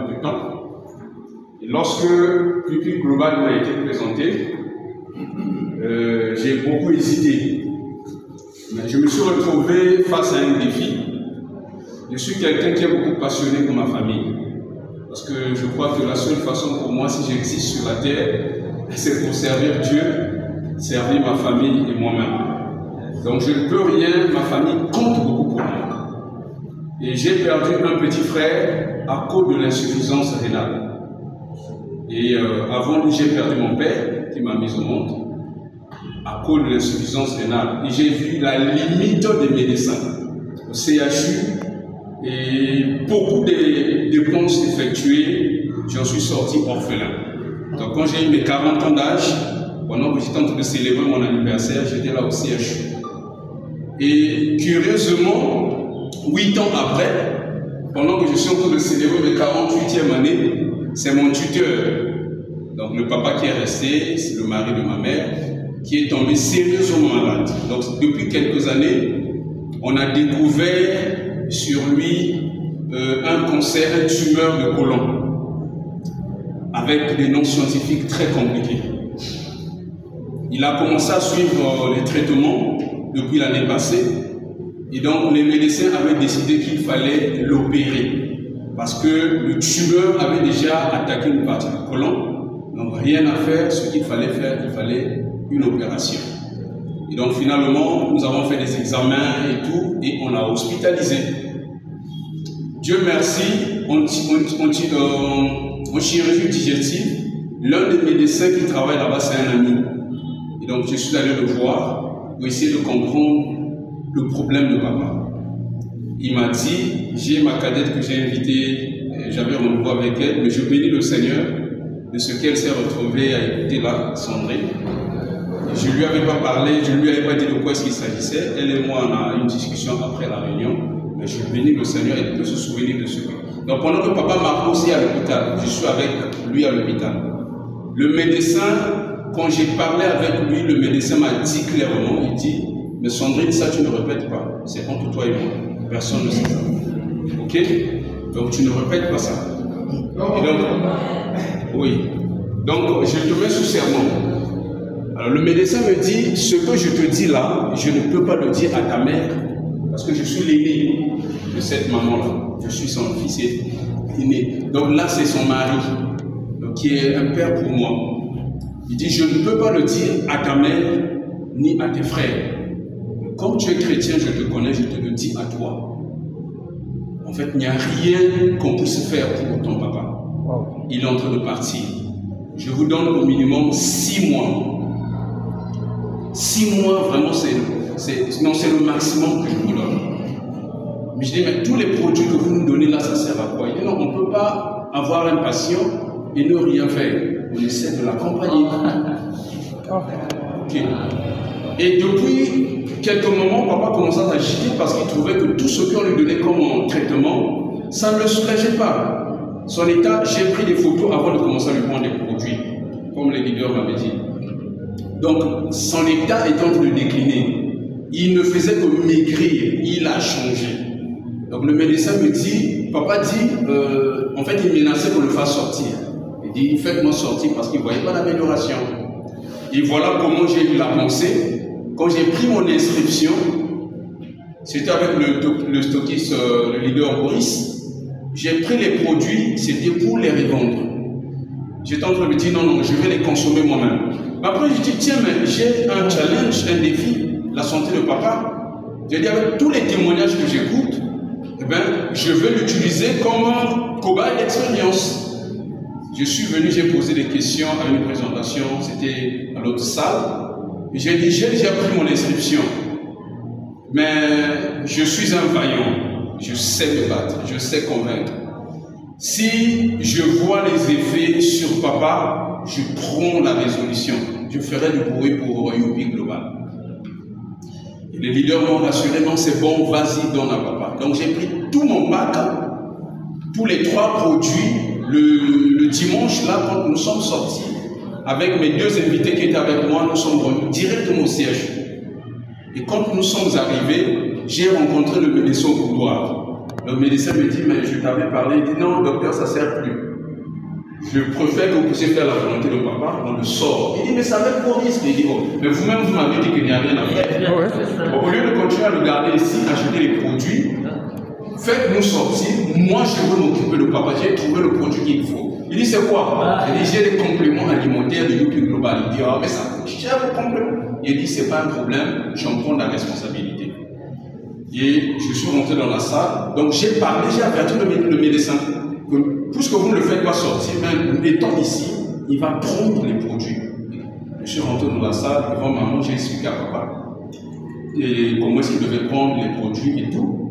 peu de temps. Et lorsque Public Global m'a été présenté, j'ai beaucoup hésité. Mais je me suis retrouvé face à un défi. Je suis quelqu'un qui est beaucoup passionné pour ma famille. Parce que je crois que la seule façon pour moi, si j'existe sur la terre, c'est pour servir Dieu, servir ma famille et moi-même. Donc je ne peux rien, ma famille compte beaucoup pour moi. Et j'ai perdu un petit frère à cause de l'insuffisance rénale. Et avant lui, j'ai perdu mon père qui m'a mis au monde à cause de l'insuffisance rénale. Et j'ai vu la limite des médecins au CHU et beaucoup de dépenses effectuées, j'en suis sorti orphelin. Donc quand j'ai eu mes 40 ans d'âge, pendant que j'étais en train de célébrer mon anniversaire, j'étais là au CHU. Et curieusement, 8 ans après, pendant que je suis en train de célébrer mes 48e année, c'est mon tuteur, donc le papa qui est resté, c'est le mari de ma mère, qui est tombé sérieusement malade. Donc depuis quelques années, on a découvert sur lui un cancer, une tumeur de côlon, avec des noms scientifiques très compliqués. Il a commencé à suivre les traitements depuis l'année passée, et donc les médecins avaient décidé qu'il fallait l'opérer, parce que le tumeur avait déjà attaqué une partie du côlon. Donc rien à faire, ce qu'il fallait faire, il fallait une opération. Et donc finalement, nous avons fait des examens et tout, et on l'a hospitalisé. Dieu merci, en chirurgie digestive, l'un des médecins qui travaille là-bas, c'est un ami. Et donc je suis allé le voir pour essayer de comprendre le problème de papa. Il m'a dit, j'ai ma cadette que j'ai invitée, j'avais rendez-vous avec elle, mais je bénis le Seigneur de ce qu'elle s'est retrouvée à écouter là, Sandrine. Je ne lui avais pas parlé, je ne lui avais pas dit de quoi est-ce qu'il s'agissait. Elle et moi, on a eu une discussion après la réunion, mais je bénis le Seigneur et il peut se souvenir de ce que... Donc pendant que papa m'a aussi à l'hôpital, je suis avec lui à l'hôpital. Le médecin, quand j'ai parlé avec lui, le médecin m'a dit clairement, il dit, mais Sandrine, ça tu ne répètes pas, c'est entre toi et moi, personne ne sait ça. Ok? Donc tu ne répètes pas ça. Et donc, oui. Donc je te mets sous serment. Alors le médecin me dit, ce que je te dis là, je ne peux pas le dire à ta mère, parce que je suis l'aîné de cette maman-là. Je suis son fils aîné. Donc là, c'est son mari, donc, qui est un père pour moi. Il dit, je ne peux pas le dire à ta mère, ni à tes frères. Comme tu es chrétien, je te connais, je te le dis à toi. En fait, il n'y a rien qu'on puisse faire pour ton papa. Il est en train de partir. Je vous donne au minimum 6 mois. 6 mois, vraiment, c'est le maximum que je vous donne. Mais je dis, mais tous les produits que vous nous donnez là, ça sert à quoi? Il dit, non, on ne peut pas avoir un patient et ne rien faire. On essaie de l'accompagner. Okay. Et depuis quelques moments, papa commençait à agiter parce qu'il trouvait que tout ce qu'on lui donnait comme traitement, ça ne le soulageait pas. Son état, j'ai pris des photos avant de commencer à lui prendre des produits, comme les leaders m'avaient dit. Donc, son état est en train de décliner. Il ne faisait que maigrir, il a changé. Donc, le médecin me dit, papa dit, en fait, il menaçait pour le faire sortir. Il dit, faites-moi sortir parce qu'il ne voyait pas l'amélioration. Et voilà comment j'ai eu la pensée. Quand j'ai pris mon inscription, c'était avec le stockiste, le leader Boris. J'ai pris les produits, c'était pour les revendre. J'étais en train de me dire, non, non, je vais les consommer moi-même. Après, je dis, tiens, mais j'ai un challenge, un défi, la santé de papa. J'ai dit, avec tous les témoignages que j'écoute, eh ben, je vais l'utiliser comme un cobaye d'expérience. Je suis venu, j'ai posé des questions à une présentation, c'était à l'autre salle. J'ai dit, j'ai déjà pris mon inscription, mais je suis un vaillant, je sais me battre, je sais convaincre. Si je vois les effets sur papa, je prends la résolution. Je ferai du bruit pour Youpi Global. Et les leaders m'ont rassuré, non c'est bon, vas-y, donne à papa. Donc j'ai pris tout mon pack, tous les 3 produits, le dimanche, là, quand nous sommes sortis, avec mes 2 invités qui étaient avec moi, nous sommes venus directement au siège. Et quand nous sommes arrivés, j'ai rencontré le médecin au couloir. Le médecin me dit, mais je t'avais parlé. Il dit, non, docteur, ça ne sert plus. je préfère que vous puissiez faire la volonté de papa, on le sort. Il dit, mais ça va être pour risque. Il dit, oh, mais vous-même, vous m'avez dit qu'il n'y a rien à faire. Bon, au lieu de continuer à le garder ici, acheter les produits, faites-nous sortir. Moi, je veux m'occuper de papa. J'ai trouvé le produit qu'il faut. Il dit, c'est quoi? Il dit, j'ai des compléments alimentaires de Youpi Global. Il dit, ah, mais ça coûte cher vos compléments. Il dit, c'est pas un problème, j'en prends la responsabilité. Et je suis rentré dans la salle. Donc, j'ai parlé, j'ai averti le médecin que, puisque vous ne le faites pas sortir, même étant ici, il va prendre les produits. Je suis rentré dans la salle, devant maman, j'ai expliqué à papa et comment est-ce qu'il devait prendre les produits et tout.